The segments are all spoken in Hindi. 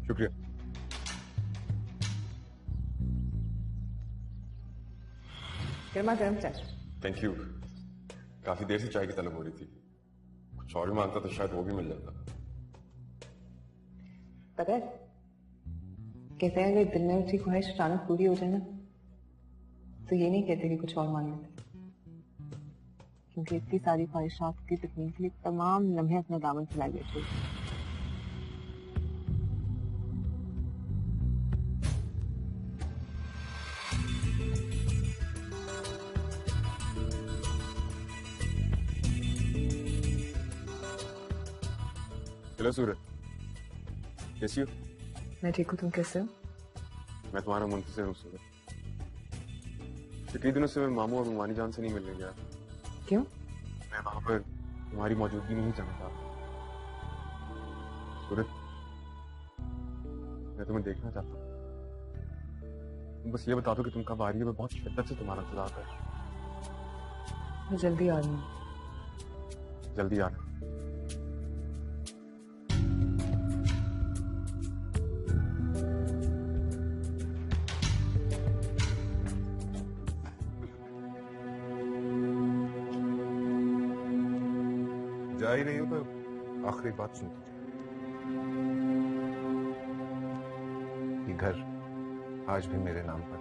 शुक्रिया। गर्मा गर्म चाय। Thank you. काफी देर से चाय की तलब हो रही थी, कुछ और भी मांगता तो शायद वो भी मिल जाता। पता है कहते हैं अगर दिल में उसी ख्वाहिश अचानक पूरी हो जाए ना तो ये नहीं कहते कि कुछ और मांग लेते, क्योंकि इतनी सारी ख्वाहिशात की तकमील के लिए तमाम लम्हे अपना दामन फैला लेते हैं। हेलो सूरज, कैसी हो? मैं ठीक हूँ, तुम कैसे हो? मैं तुम्हारा मुंतज़िर हूँ सूरज। कई दिनों से मैं मामू और मानी जान से नहीं मिलने गया। क्यों? मैं वहां पर तुम्हारी मौजूदगी नहीं जानता। सूरज, मैं तुम्हें देखना चाहता हूँ। तुम बस ये बता दो कि तुम कब आ रही हो, मैं बहुत शिद्दत से तुम्हारा इंतजार कर रहा हूँ। मैं जल्दी आ रही हूँ। जल्दी आना। जा ही नहीं हो तो आखिरी बात सुनते जाओ। ये घर आज भी मेरे नाम पर।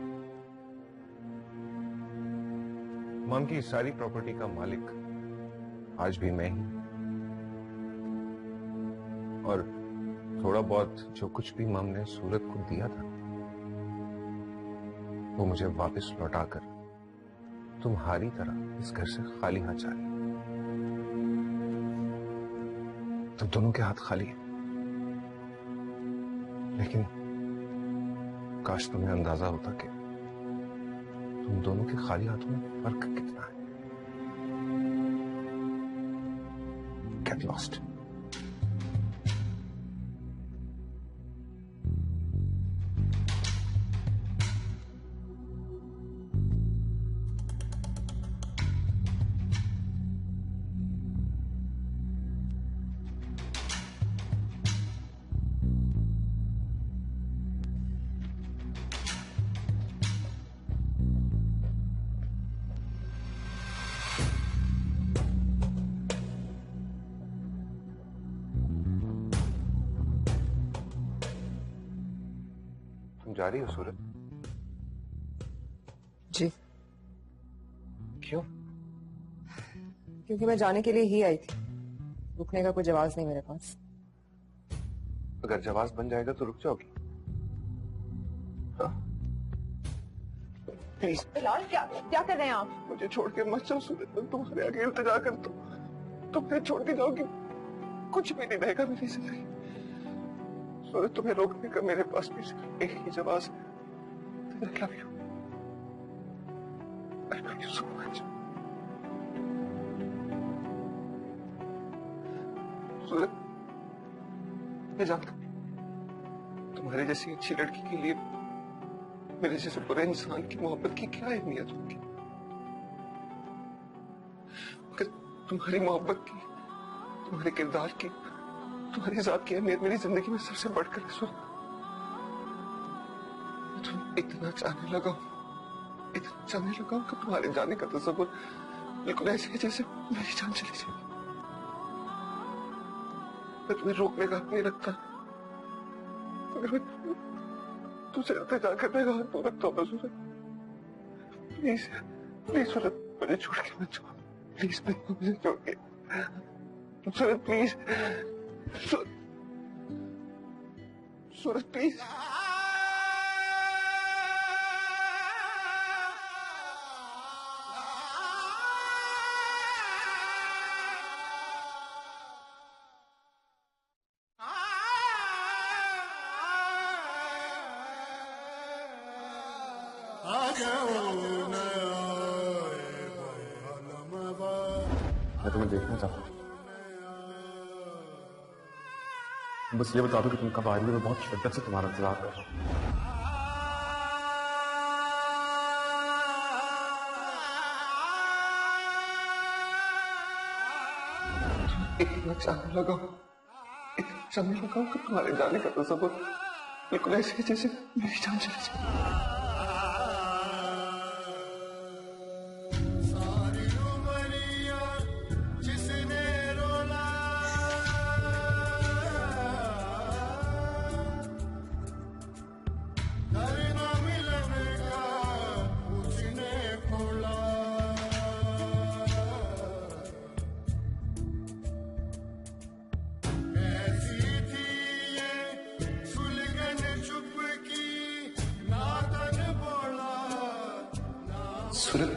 मम की सारी प्रॉपर्टी का मालिक आज भी मैं ही, और थोड़ा बहुत जो कुछ भी मम ने सूरत को दिया था वो मुझे वापस लौटाकर तुम्हारी तरह इस घर से खाली हाथ जा रही है। तुम दोनों के हाथ खाली हैं, लेकिन काश तुम्हें अंदाजा होता कि तुम दोनों के खाली हाथों में फर्क कितना है। Get lost. तुम जा रही हो सूरज? जी। क्यों? क्योंकि मैं जाने के लिए ही आई थी, रुकने का कोई जवाब नहीं मेरे पास। अगर जवाब बन जाएगा तो रुक जाओगी? हाँ? प्लीज बिलाल, क्या कर रहे हैं आप? मुझे छोड़ के मत जाओ सूरज, मैं तुम्हारे आगे इल्तिजा करता हूँ। तुम मुझे छोड़ के जाओगी, कुछ भी नहीं रहेगा मेरी जिंदगी। सूरज, तुम्हें रोकने का मेरे पास भी सिर्फ एक ही जवाब है। I love you. I love you so much. सूरज, मैं जानता हूँ तुम्हारे जैसी अच्छी लड़की के लिए मेरे जैसे बुरे इंसान की मोहब्बत की क्या अहमियत होगी, मगर तुम्हारी मोहब्बत की, तुम्हारे किरदार की, तुम्हारी जात की अहमियत मेरी जिंदगी में सबसे बढ़कर है। सूरज, मैं तुम्हें इतना चाहने लगा हूं कि तुम्हारे जाने का तस्वुर बिल्कुल ऐसे है जैसे मेरी जान चली जाए। मैं तुम्हें रोकने का हक नहीं रखता, मगर मैं तुझे इंतजार करने का हक तो रखता हूँ। सूरज, प्लीज प्लीज सूरज, मुझे छोड़ के मत जाओ। प्लीज मुझे छोड़ के सूरज, प्लीज सूरज, प्लीज। मैं तुम्हें देखना चाहता हूँ। बस ये बता दो कि तुम कब आ रही हो, मैं बहुत शिद्दत से तुम्हारा इंतजार कर रहा हूँ। इतना चाहने लगा हूं कि तुम्हारे जाने का तस्वुर बिल्कुल ऐसे ही जैसे मेरी जान चली जाए। सूरत,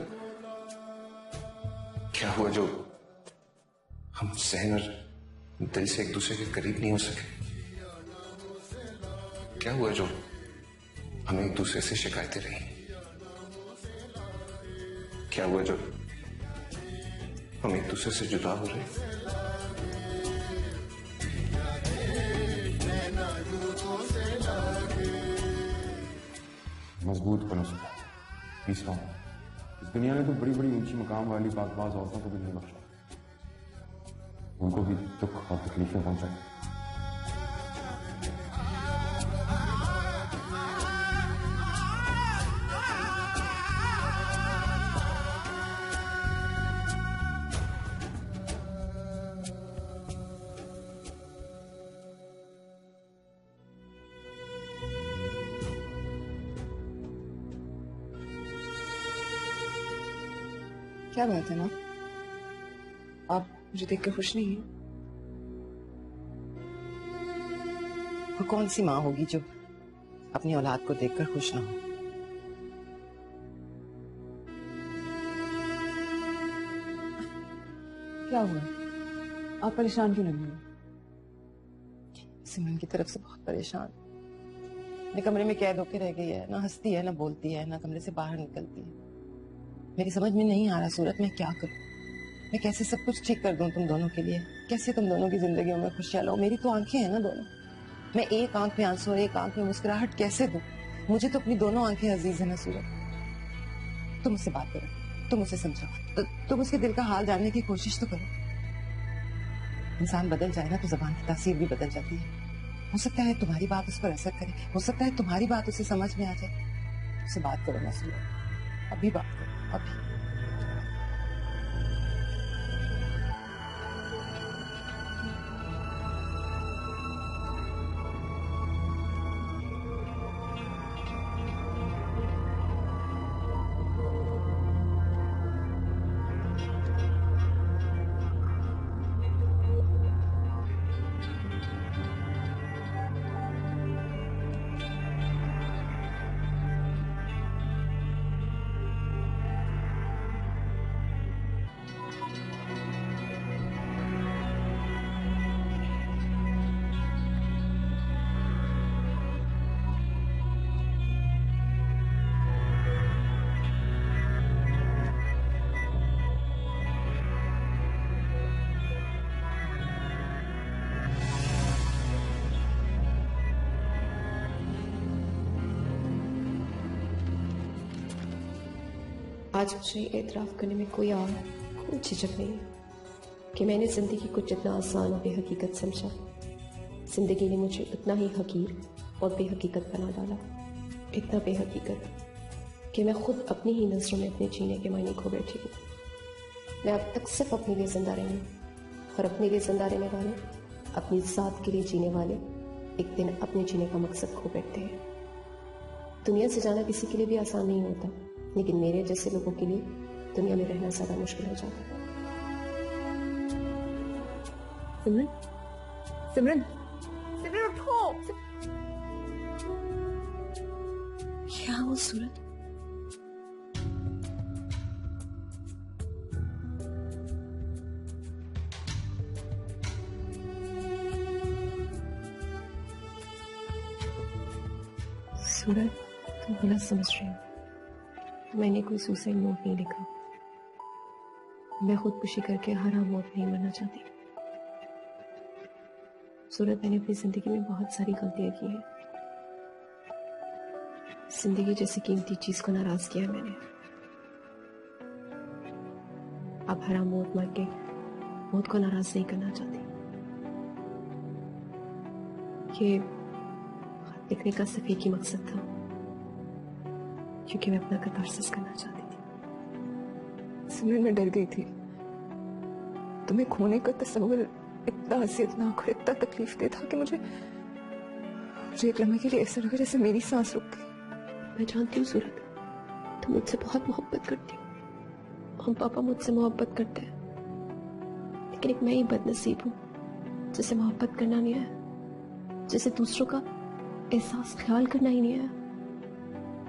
क्या हुआ जो हम सहन और दिल से एक दूसरे के करीब नहीं हो सके? क्या हुआ जो हमें एक दूसरे से शिकायतें रही? क्या हुआ जो हम एक दूसरे से जुदा हो रहे? मजबूत बनो सका, तीसरा इस दुनिया ने तो बड़ी बड़ी ऊंची मकाम वाली बागबाज औरतों को भी नहीं बख्शा, उनको भी दुख और तकलीफें पहुंचाई। क्या बात है ना, आप मुझे देख कर खुश नहीं हैं? वो कौन सी माँ होगी जो अपनी औलाद को देखकर खुश ना हो? क्या हुआ, आप परेशान क्यों लग रही हैं? सिमरन की तरफ से बहुत परेशान, अपने कमरे में कैद होकर रह गई है, ना हंसती है, ना बोलती है, ना कमरे से बाहर निकलती है। मेरी समझ में नहीं आ रहा सूरत, मैं क्या करूं? मैं कैसे सब कुछ ठीक कर दूं तुम दोनों के लिए? कैसे तुम दोनों की जिंदगियों में खुशियां लाऊं? मेरी तो आंखें हैं ना दोनों, मैं एक आंख में आंसू और एक आंख में मुस्कुराहट कैसे दूं? मुझे तो अपनी दोनों आंखें अजीज है ना सूरत। तुम उससे बात करो, तुम उसे समझाओ, तुम उसके दिल का हाल जानने की कोशिश तो करो। इंसान बदल जाए ना तो जबान की तासीर भी बदल जाती है। हो सकता है तुम्हारी बात उस पर असर करे, हो सकता है तुम्हारी बात उसे समझ में आ जाए। उससे बात करो ना सूरत, अभी बात करो, अभी। आज मुझे एतराफ़ करने में कोई झिझक नहीं है कि मैंने ज़िंदगी को जितना आसान और बेहकीकत समझा, ज़िंदगी ने मुझे उतना ही हकीर और बेहकीकत बना डाला। इतना बेहकीकत कि मैं खुद अपनी ही नज़रों में अपने जीने के मायने खो बैठी हूँ। मैं अब तक सिर्फ अपने लिए ज़िंदा रही हूँ, और अपने लिए ज़िंदा रहने वाले, अपनी ज़ात के लिए जीने वाले एक दिन अपने जीने का मकसद खो बैठते हैं। दुनिया से जाना किसी के लिए भी आसान नहीं होता, लेकिन मेरे जैसे लोगों के लिए दुनिया में रहना ज्यादा मुश्किल हो जाता है। सिमरन, सिमरन, सिमरन उठो। क्या हुआ सूरत? सूरत, तुम गलत समझ रही हो। मैंने कोई सुसाइड नोट नहीं लिखा। मैं खुदकुशी करके हराम मौत नहीं मरना चाहती। सूरत, मैंने अपनी जिंदगी में बहुत सारी गलतियां की हैं। जिंदगी जैसी कीमती चीज को नाराज किया है मैंने। अब हराम मौत मर के मौत को नाराज नहीं करना चाहती। ये लिखने का सिर्फ एक ही मकसद था, क्योंकि मैं अपना कैथारसिस करना चाहती थी। सिमरन, मैं डर गई थी। तुम्हें खोने का तस्वीर इतना अजियतनाक और इतना तकलीफ दे था कि मुझे एक लम्हे के लिए ऐसा लगा जैसे मेरी सांस रुक गई। मैं जानती हूँ सूरत, तुम मुझसे बहुत मोहब्बत करती हो, हम पापा मुझसे मोहब्बत करते हैं, लेकिन एक मैं ही बदनसीब हूँ जिसे मोहब्बत करना नहीं आया, जिसे दूसरों का एहसास ख्याल करना ही नहीं आया।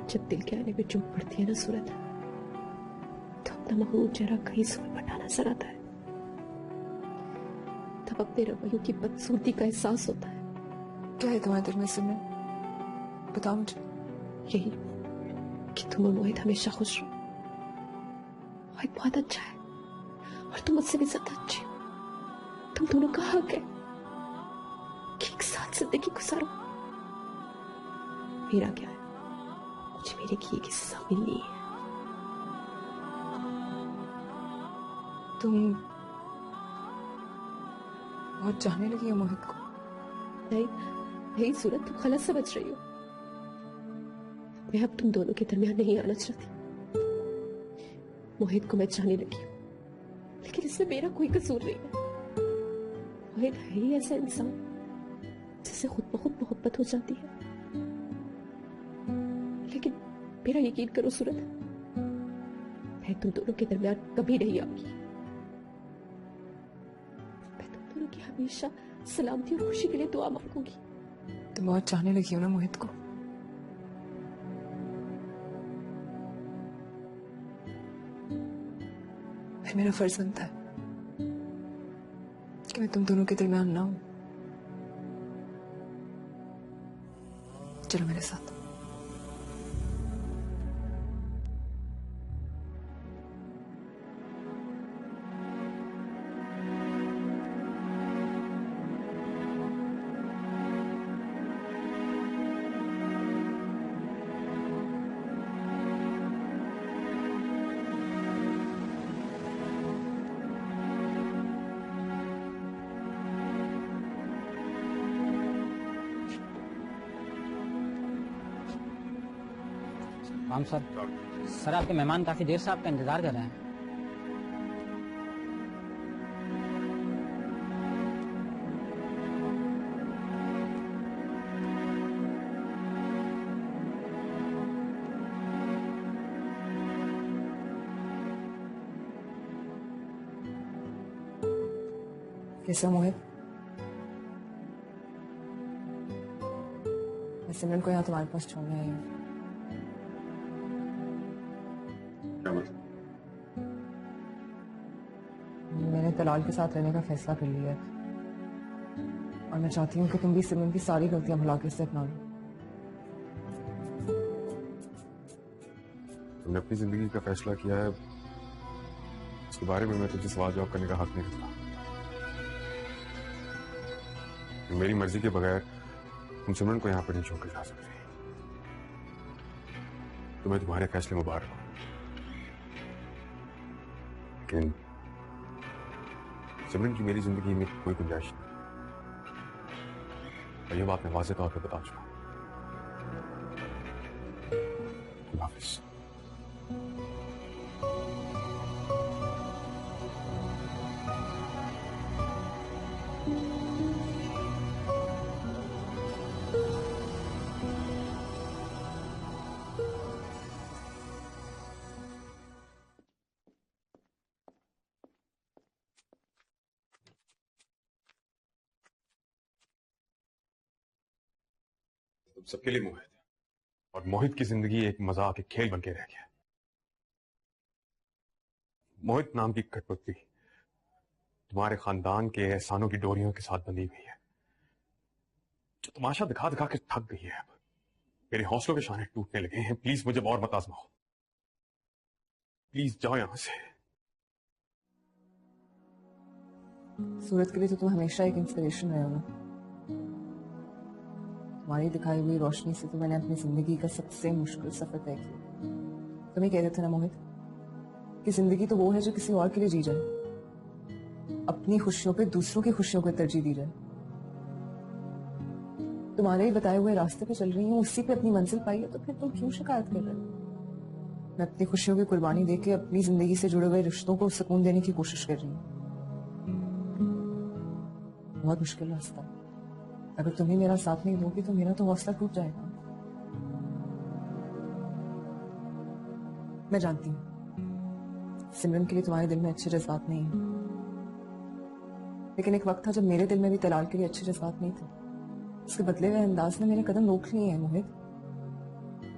जब दिल के आने पे चोट पड़ती है ना सूरत, तो अपना महमूद चेहरा कहीं सुबह पटा नजर आता है, तब अपने रवैयों की बदसूरती का एहसास होता है। क्या है तुम्हारे दिल में सिमरन? बताओ मुझे। यही कि तुम और मोहित हमेशा खुश रहो। मोहित बहुत अच्छा है और तुम मुझसे भी ज्यादा अच्छी हो। तुम दोनों का हक है कि एक साथ जिंदगी गुजारो। मेरा क्या है, मुझे मेरे किए की सजा मिलनी है। तुम बहुत चाहने लगी हो मोहित को। नहीं सूरत, तुम गलत समझ रही हो। मैं अब तुम दोनों के दरमियान नहीं आना चाहती। मोहित को मैं चाहने लगी हूँ, लेकिन इसमें मेरा कोई कसूर नहीं है। मोहित है ही ऐसा इंसान जिसे खुद ब खुद मोहब्बत हो जाती है। लेकिन मेरा यकीन करो सूरत, मैं तुम दोनों के दरमियान कभी नहीं आऊंगी। मैं तुम दोनों की हमेशा सलामती और खुशी के लिए दुआ मांगूंगी। तुम बहुत चाहने लगी हो ना मोहित को। फिर मेरा फर्ज बनता है कि मैं तुम दोनों के दरमियान ना हूं। चलो मेरे साथ। राम सर, सर आपके मेहमान काफी देर से आपका इंतजार कर रहे हैं। कैसा मोहित? मैं सिमरन को यहाँ तुम्हारे पास छोड़ने आई हूँ। क्या मतलब? मैंने तलाल के साथ रहने का फैसला कर लिया है और मैं चाहती हूँ कि तुम भी सिमरन की सारी गलतियां भुला के इसे अपना लो। तुमने अपनी जिंदगी का फैसला किया है, उसके बारे में मैं तुझे सवाल जवाब करने का हक नहीं रखता। मेरी मर्जी के बगैर तुम सिमरन को यहाँ पर नहीं छोड़ के जा सकते। तुम्हें तुम्हारे फैसले मुबारक हो, लेकिन सिमरन की मेरी जिंदगी में कोई गुंजाइश नहीं। और ये बात मैं वाज़ेह तौर पे बता चुका हूं। खुदा हाफिज़। तुम सबके लिए मोहित है, और मोहित की जिंदगी एक मजाक, एक खेल बन के रह गया। मोहित नाम की कठपुतली तुम्हारे खानदान के एहसानों की डोरियों के साथ बंधी हुई है, जो तमाशा दिखा दिखा के थक गई है। अब मेरे हौसलों के शाने टूटने लगे हैं। प्लीज मुझे और मत आजमाओ, प्लीज जाओ यहां से। सूरत के लिए तो तुम हमेशा एक इंस्पिरेशन रहे हो ना। तुम्हारी दिखाई हुई रोशनी से तो मैंने अपनी जिंदगी का सबसे मुश्किल सफर तय किया। तुम ही कहते थे ना मोहित कि जिंदगी तो वो है जो किसी और के लिए जी जाए, अपनी खुशियों पे दूसरों की खुशियों को तरजीह दी जाए। तुम्हारे ही बताए हुए रास्ते पे चल रही हूँ, उसी पे अपनी मंजिल पाई है, तो फिर तुम क्यों शिकायत कर रहे हो? मैं अपनी खुशियों की कुर्बानी देके अपनी जिंदगी से जुड़े हुए रिश्तों को सुकून देने की कोशिश कर रही हूँ। बहुत मुश्किल रास्ता है। अगर तुम ही मेरा साथ नहीं दोगी तो मेरा तो हौसला टूट जाएगा। मैं जानती हूँ सिमरन के लिए तुम्हारे दिल में अच्छे जज्बात नहीं है, लेकिन एक वक्त था जब मेरे दिल में भी तलाक के लिए अच्छे जज्बात नहीं थे। उसके बदले हुए अंदाज ने मेरे कदम रोक लिए हैं मोहित।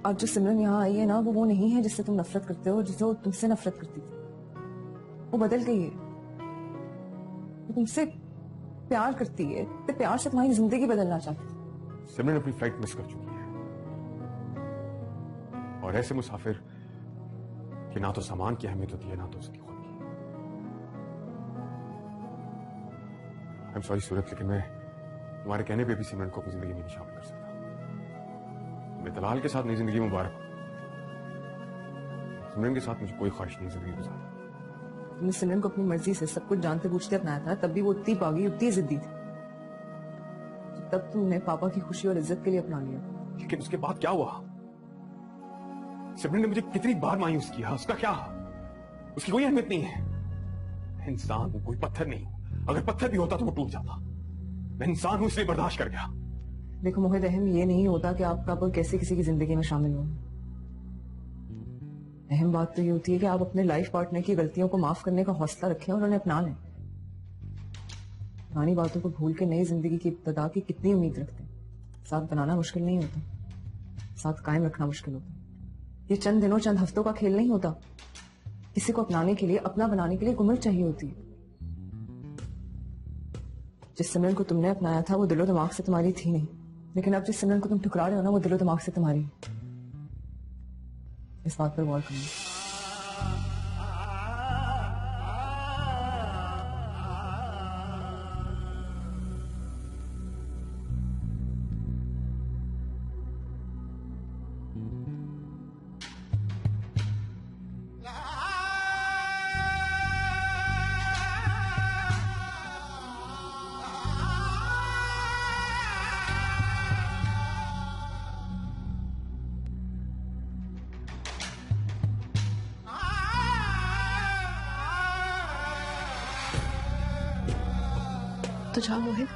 अब जो सिमरन यहाँ आई है ना, वो नहीं है जिससे तुम नफरत करते हो, जो तुमसे नफरत करती थी। वो बदल गई है, वो तुमसे प्यार करती है, तो प्यार से तुम्हारी जिंदगी बदलना चाहती है। सिमरन अपनी फ्लाइट मिस कर चुकी है, और ऐसे मुसाफिर कि ना तो सामान की अहमियत होती है ना तो उसकी खुद की। आई एम सॉरी सूरत, लेकिन मैं तुम्हारे कहने पे भी सिमरन को अपनी जिंदगी में नहीं शामिल कर सकता। मैं दलाल के साथ नई जिंदगी मुबारक हो, सिमरन के साथ मुझे कोई ख्वाहिश नहीं जिंदगी गुजारने। तुमने सिमरन को अपनी मर्जी से सब कुछ जानते बूझते अपनाया था, तब भी वो उतनी पागी, उतनी जिद्दी थी। तो तब तुमने पापा की खुशी और इज्जत के लिए अपना लिया। लेकिन उसके बाद क्या हुआ? सिमरन ने मुझे कितनी बार मायूस किया, उसका क्या? उसकी कोई अहमियत नहीं है। इंसान हूं, कोई पत्थर नहीं। अगर पत्थर भी होता तो वो टूट जाता। मैं इंसान हूं, इसलिए बर्दाश्त कर गया। देखो मोहित, अहम ये नहीं होता कि आप कब और कैसे किसी की जिंदगी में शामिल हो। अहम बात तो ये होती है कि आप अपने लाइफ पार्टनर की गलतियों को माफ करने का हौसला रखें और उन्हें अपना लें। पुरानी बातों को भूल के नई जिंदगी की इब्तिदा की कितनी उम्मीद रखते हैं। साथ बनाना मुश्किल नहीं होता, साथ कायम रखना मुश्किल होता। ये चंद दिनों चंद हफ्तों का खेल नहीं होता। किसी को अपनाने के लिए, अपना बनाने के लिए एक उम्र चाहिए होती है। जिस सिमरन को तुमने अपनाया था वो दिलो दिमाग से तुम्हारी थी नहीं, लेकिन अब जिस सिमरन को तुम ठुकरा रहे हो ना, वो दिलो दिमाग से तुम्हारी। इस बात पर गौर करें। तो जाओ मोहित,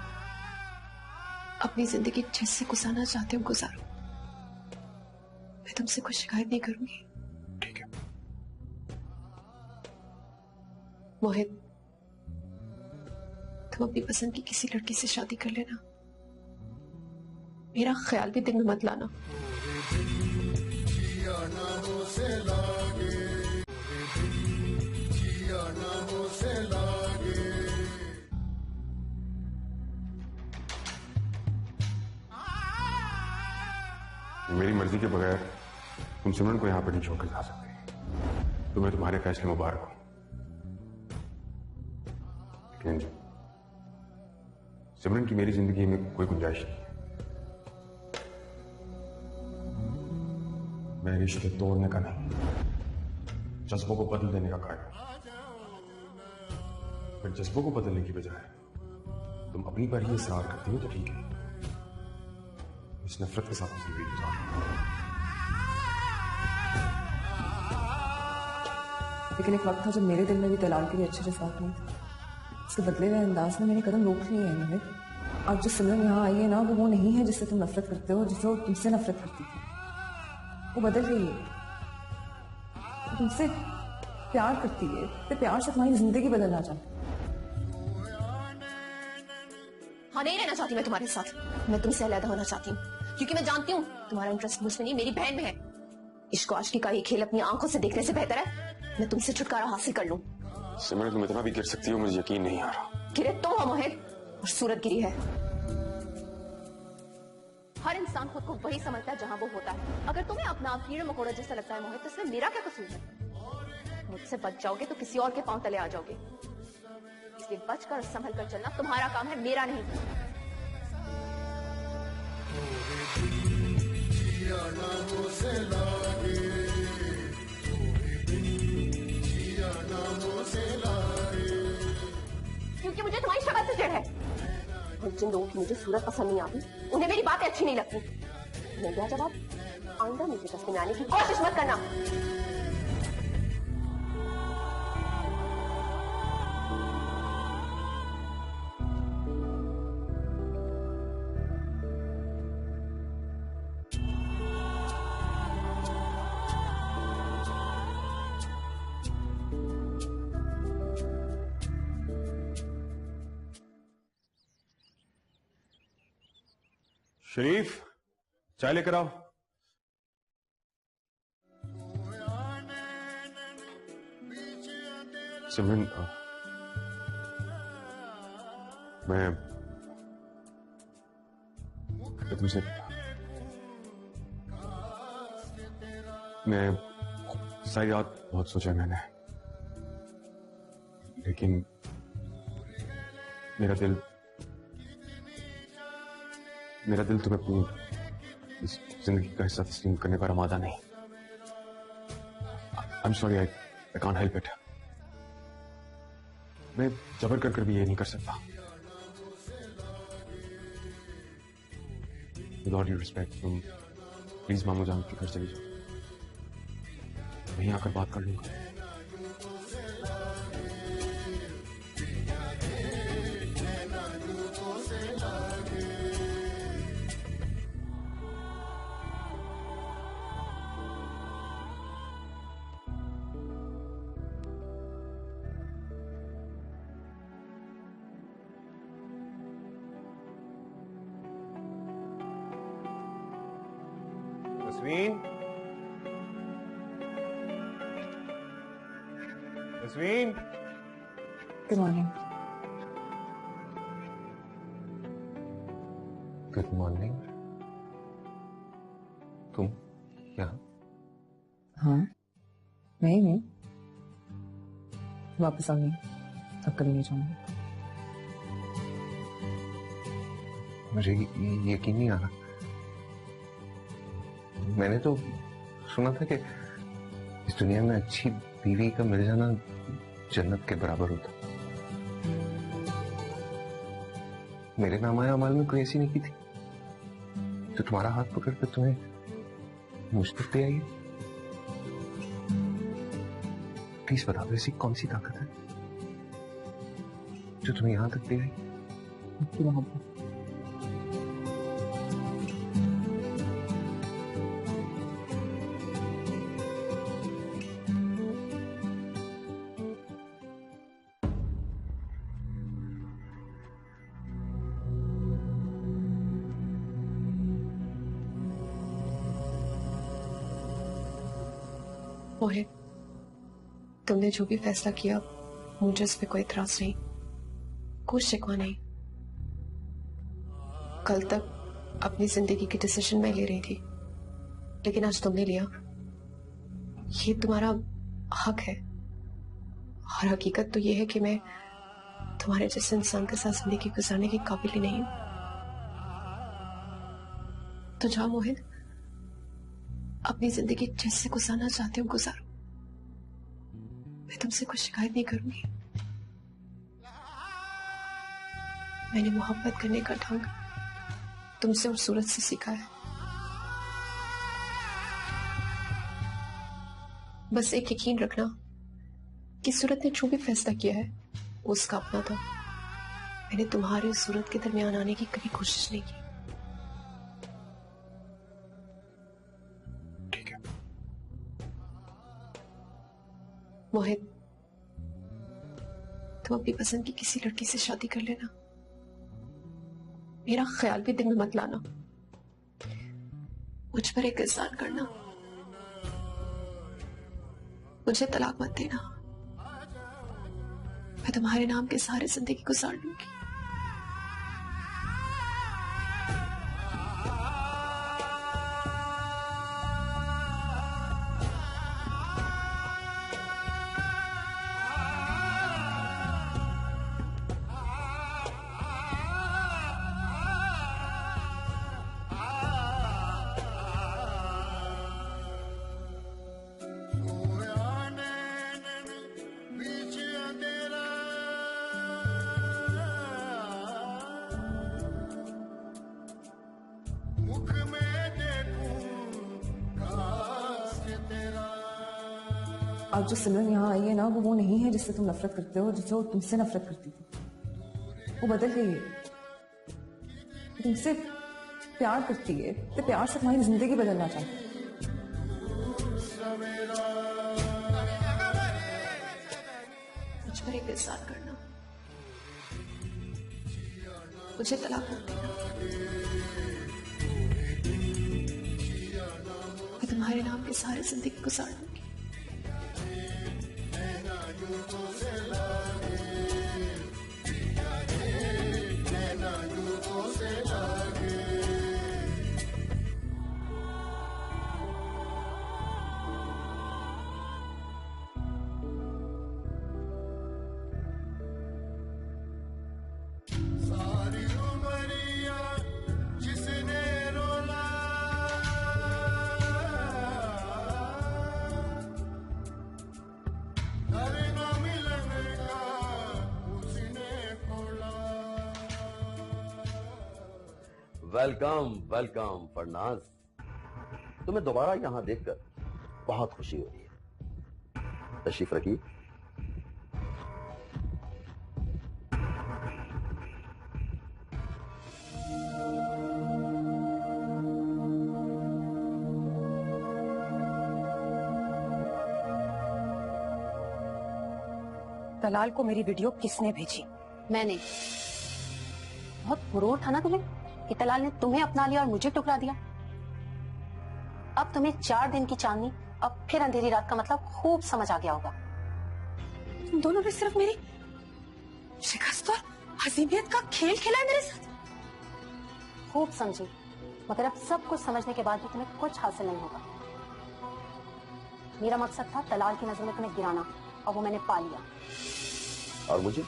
अपनी जिंदगी जिससे गुजारना चाहते हो गुजारो। मैं तुमसे कुछ शिकायत नहीं करूंगी। ठीक है। मोहित, तुम अपनी पसंद की किसी लड़की से शादी कर लेना। मेरा ख्याल भी दिल में मत लाना। मेरी मर्जी के बगैर तुम सिमरन को यहां पर नहीं छोड़कर जा सकते। तुम्हें तुम्हारे फैसले मुबारक हो, लेकिन सिमरन की मेरी जिंदगी में कोई गुंजाइश नहीं है। मैं रिश्ते तोड़ने का नहीं, जज्बों को बदल देने का कायम हूं। फिर जज्बों को बदलने की बजाय तुम अपनी पर ही इसरार करती हो तो ठीक है। इस नफरत के साथ जिंदगी गुजारो। लेकिन एक वक्त था जब मेरे दिल में भी तलाक के लिए अच्छे जज्बात नहीं थे। उसके बदले हुए अंदाज ने मेरे कदम रोक लिए हैं मोहित। अब जो सिमरन यहाँ आई है ना, वो नहीं है जिससे तुम नफरत करते हो, जो तुमसे नफरत करती थी। वो बदल गई है, वो तुमसे प्यार करती है, तो प्यार से तुम्हारी जिंदगी बदलना चाहती है। हाँ, नहीं रहना चाहती मैं तुम्हारे साथ। मैं तुमसे अलग होना चाहती हूँ, क्योंकि मैं जानती हूँ तुम्हारा इंटरेस्ट मुझमें नहीं, मेरी बहन में है। इश्क और आशिकी का ये खेल अपनी आंखों से देखने से बेहतर है मैं तुमसे छुटकारा हासिल कर लूं। सिमरन, तुम इतना भी गिर सकती हो, मुझे यकीन नहीं आ रहा। गिरे तुम हो मोहित, और सूरत गिरी है। हर इंसान खुद को वही समझता है जहां वो होता है। अगर तुम्हें अपना आप कीड़े मकोड़े जैसा लगता है मोहित, तो इसमें मेरा क्या कसूर है? मुझसे बच जाओगे तो किसी और के पांव तले आ जाओगे। इसलिए बचकर और संभल कर चलना तुम्हारा काम है, मेरा नहीं। क्योंकि मुझे तुम्हारी शक्ल से चिढ़ है। जिन लोगों की मुझे सूरत पसंद नहीं आती उन्हें मेरी बातें अच्छी नहीं लगती। मिल गया जवाब। आइंदा मुझे रास्ते में आने की कोशिश मत करना। शरीफ, चाय लेकर आओ। सिमरन, मैं तुमसे मैं सारी रात बहुत सोचा मैंने, लेकिन मेरा दिल तुम्हें अपनी इस जिंदगी का हिस्सा तस्लीम करने पर आमादा नहीं। I am sorry, I can't help it. मैं जबर कर भी ये नहीं कर सकता। विद ऑल ड्यू रिस्पेक्ट, तुम प्लीज मामू जान के घर चली जाओ, वहीं आकर बात कर लूंगा। Yasmeen? Yasmeen? Good morning. Good morning. तुम यहाँ? हाँ, मैं ही हूँ। वापस आ गई, अब कल नहीं जाऊंगी। मुझे यकीन नहीं आ रहा। मैंने तो सुना था कि इस दुनिया में अच्छी बीवी का मिल जाना जन्नत के बराबर होता। मेरे नामाया अमाल में कोई ऐसी नहीं की थी तो तुम्हारा हाथ पकड़कर तुम्हें मुझ तक ले आई। प्लीज बताओ, ऐसी कौन सी ताकत है जो तुम्हें यहां तक ले आई? आपकी मोहब्बत। मोहित, तुमने जो भी फैसला किया मुझे उस पर कोई इतराज नहीं, कुछ शिकवा नहीं। कल तक अपनी जिंदगी की डिसीजन मैं ले रही थी, लेकिन आज तुमने लिया। ये तुम्हारा हक है, और हकीकत तो ये है कि मैं तुम्हारे जैसे इंसान के साथ जिंदगी गुजारने की काबिल ही नहीं हूं। तो जाओ मोहित, अपनी जिंदगी जैसे गुजारना चाहते हो गुजारो। मैं तुमसे कुछ शिकायत नहीं करूंगी। मैंने मोहब्बत करने का ढंग तुमसे और सूरज से सीखा है। बस एक यकीन रखना कि सूरज ने जो भी फैसला किया है वो उसका अपना था। मैंने तुम्हारे और सूरज के दरमियान आने की कभी कोशिश नहीं की। मोहित, तुम अपनी पसंद की किसी लड़की से शादी कर लेना। मेरा ख्याल भी दिल में मत लाना। मुझ पर एक एहसान करना, मुझे तलाक मत देना। मैं तुम्हारे नाम के सारे जिंदगी गुजार लूंगी। आज जो सिमरन यहाँ आई है ना, वो नहीं है जिससे तुम नफरत करते हो, जिससे वो तुमसे नफरत करती थी। वो बदल गई है, तुमसे प्यार करती है, तो प्यार से तुम्हारी जिंदगी बदलना चाहती है। मुझ पर एक एहसान करना, मुझे तलाक मत देना। मैं तुम्हारे नाम की सारी जिंदगी गुजार दूंगी। वेलकम वेलकम फरनाज, तुम्हें दोबारा यहां देखकर बहुत खुशी हो रही है। तशरीफ रखिए। दलाल को मेरी वीडियो किसने भेजी? मैंने। बहुत गुरूर था ना तुम्हें कि दलाल ने तुम्हें अपना लिया और मुझे टुकरा दिया। अब तुम्हें 4 दिन की चांदनी, अब फिर अंधेरी रात का मतलब खूब समझ आ गया होगा। तुम दोनों ने सिर्फ मेरी शिकस्त और हसीमियत का खेल खेला है मेरे साथ। खूब समझी, मगर अब सब कुछ समझने के बाद भी तुम्हें कुछ हासिल नहीं होगा। मेरा मकसद था दलाल की नजर में तुम्हें गिराना, और वो मैंने पा लिया। और मुझे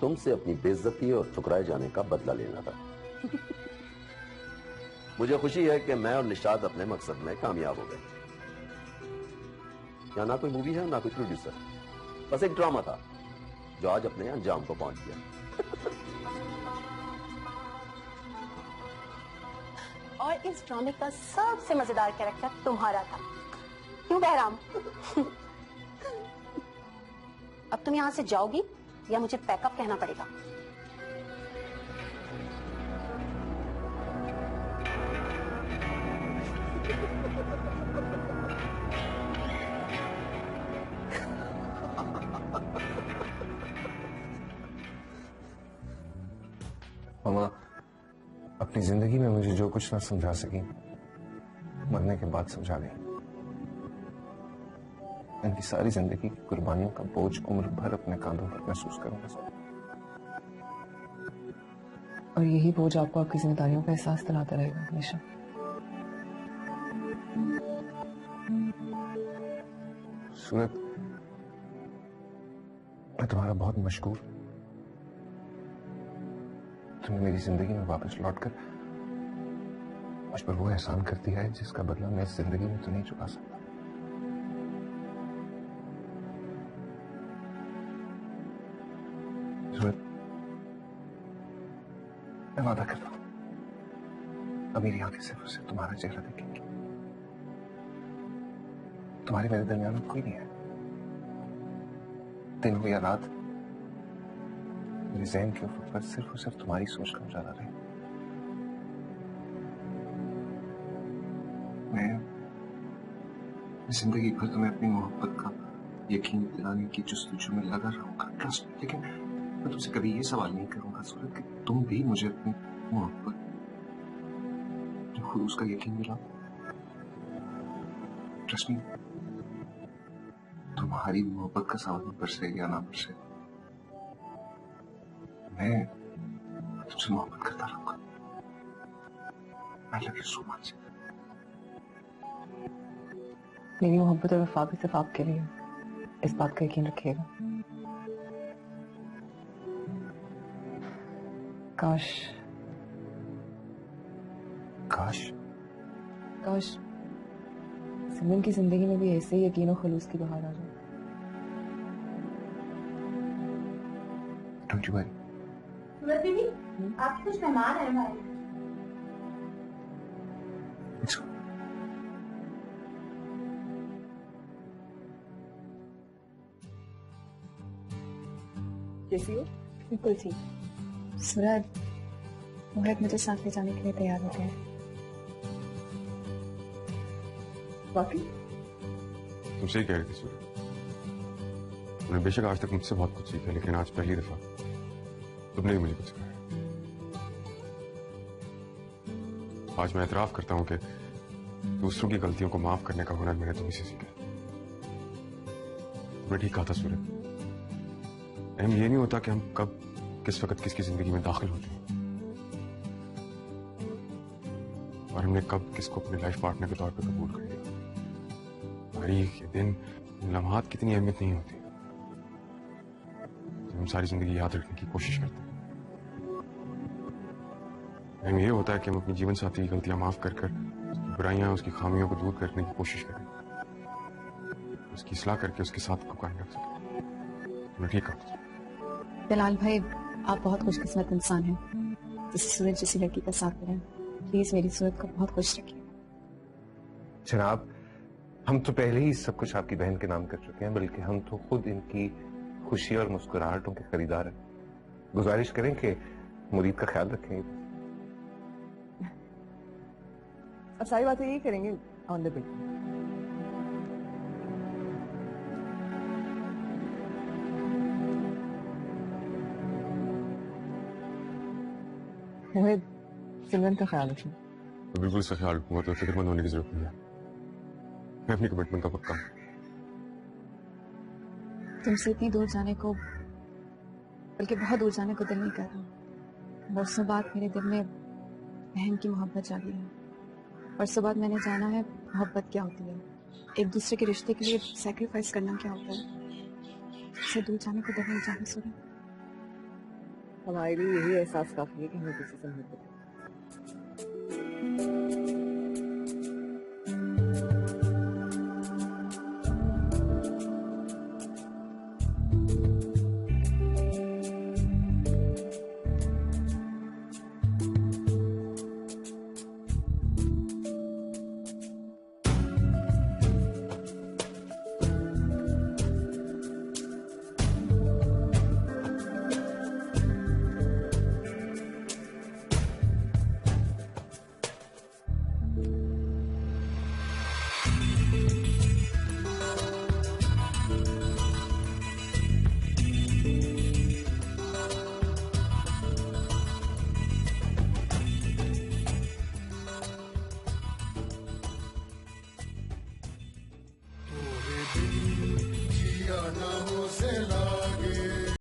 तुमसे अपनी बेइज्जती और ठुकराए जाने का बदला लेना था। मुझे खुशी है कि मैं और निशाद अपने मकसद में कामयाब हो गए। यहाँ ना कोई मूवी है ना कोई प्रोड्यूसर, बस एक ड्रामा था जो आज अपने अंजाम को पहुंच गया। और इस ड्रामे का सबसे मजेदार कैरेक्टर तुम्हारा था। क्यों बहराम? अब तुम यहां से जाओगी या मुझे पैकअप कहना पड़ेगा? मामा, अपनी जिंदगी में मुझे जो कुछ ना समझा सकी, मरने के बाद समझा गई। इनकी सारी जिंदगी की कुर्बानियों का बोझ उम्र भर अपने कांधों पर महसूस करूंगा। और यही बोझ आपको आपकी जिम्मेदारियों का एहसास दिलाता रहेगा हमेशा। सूरत, मैं तुम्हारा बहुत मशकूर। तुमने मेरी जिंदगी में वापस लौटकर मुझ पर वो एहसान कर दिया है जिसका बदला मैं इस जिंदगी में तो नहीं चुका सकता। सूरत, मैं वादा करता हूं, अब मेरी आंखें सिर्फ और सिर्फ तुम्हारा चेहरा देखेंगी। तुम्हारे मेरे दरमियान कोई नहीं है। दिन हो या रात, मेरे ज़हन के ऊपर पर सिर्फ और सिर्फ तुम्हारी सोच का उजाला रहे। मैं जिंदगी भर तुम्हें अपनी मोहब्बत का यकीन दिलाने की जस्तजू में लगा रहूंगा, ट्रस्ट। लेकिन मैं तुमसे कभी ये सवाल नहीं करूंगा सूरत कि तुम भी मुझे अपनी मोहब्बत, जो खुद उसका यकीन दिला। ट्रस्ट मी, तुम्हारी मोहब्बत का सवाल बरसे या ना बरसे, मैं तुमसे मोहब्बत करता रहूंगा। I love you so much. मेरी मोहब्बत और वफा भी सिर्फ आपके लिए, इस बात का यकीन रखिएगा। काश काश काश सिमरन की जिंदगी में भी ऐसे ही यकीन और खलूस की बहार आ जाए। Don't you worry. दीदी, आपके कुछ मेहमान हैं हमारे। It's कैसी हो? बिल्कुल ठीक। सूरज, मोहित मुझे साथ ले जाने के लिए तैयार हो गए। बाकी तुम सही कह रही थी सूरज। मैंने बेशक आज तक मुझसे बहुत कुछ सीखा, लेकिन आज पहली दफा तुमने ही मुझे कुछ सिखाया। आज मैं एतराफ करता हूं कि दूसरों की गलतियों को माफ करने का हुनर मैंने तुम्हीं से सीखा। तुमने ठीक कहा था सूरज। अहम ये नहीं होता कि हम कब किस वक्त किसकी जिंदगी में दाखिल होते हैं, और हमने कब किसको अपने लाइफ पार्टनर के तौर पर कबूल कर लिया। तारीख, ये दिन, लम्हात कितनी अहमियत नहीं होती तो हम सारी जिंदगी याद रखने की कोशिश करते हैं। अहम ये होता है कि हम अपनी जीवन साथी की गलतियां माफ कर कर बुराइयां, उसकी खामियों को दूर करने की कोशिश करें, उसकी इस्लाह करके उसके साथ को कायम रख सकें। तुमने ठीक कहा। दलाल भाई, आप बहुत खुशकिस्मत इंसान हैं जिसे सूरज जैसी लड़की का साथ मिला। प्लीज मेरी सूरत को बहुत खुश रखिए। जनाब, हम तो पहले ही सब कुछ आपकी बहन के नाम कर चुके हैं, बल्कि हम तो खुद इनकी खुशी और मुस्कुराहटों के खरीदार हैं। गुजारिश करें कि मुरीद का ख्याल रखें। अब सारी बातें यही करेंगे ऑन द बिल। मोहित, सिमरन का ख्याल रखना। तो बिल्कुल इसका ख्याल रखूंगा, तो फिक्रमंद होने की जरूरत नहीं है। मैं अपनी कमिटमेंट का पक्का हूं। तुमसे इतनी दूर जाने को, बल्कि बहुत दूर जाने को दिल नहीं कर रहा। बरसों बाद मेरे दिल में बहन की मोहब्बत जागी है। बरसों बाद मैंने जाना है मोहब्बत क्या होती है, एक दूसरे के रिश्ते के लिए सैक्रिफाइस करना क्या होता है। इससे दूर जाने को दिल नहीं जाने सूरज। हमारे लिए यही एहसास काफी है कि हमें किसी से मोहब्बत है। जिया ना हो से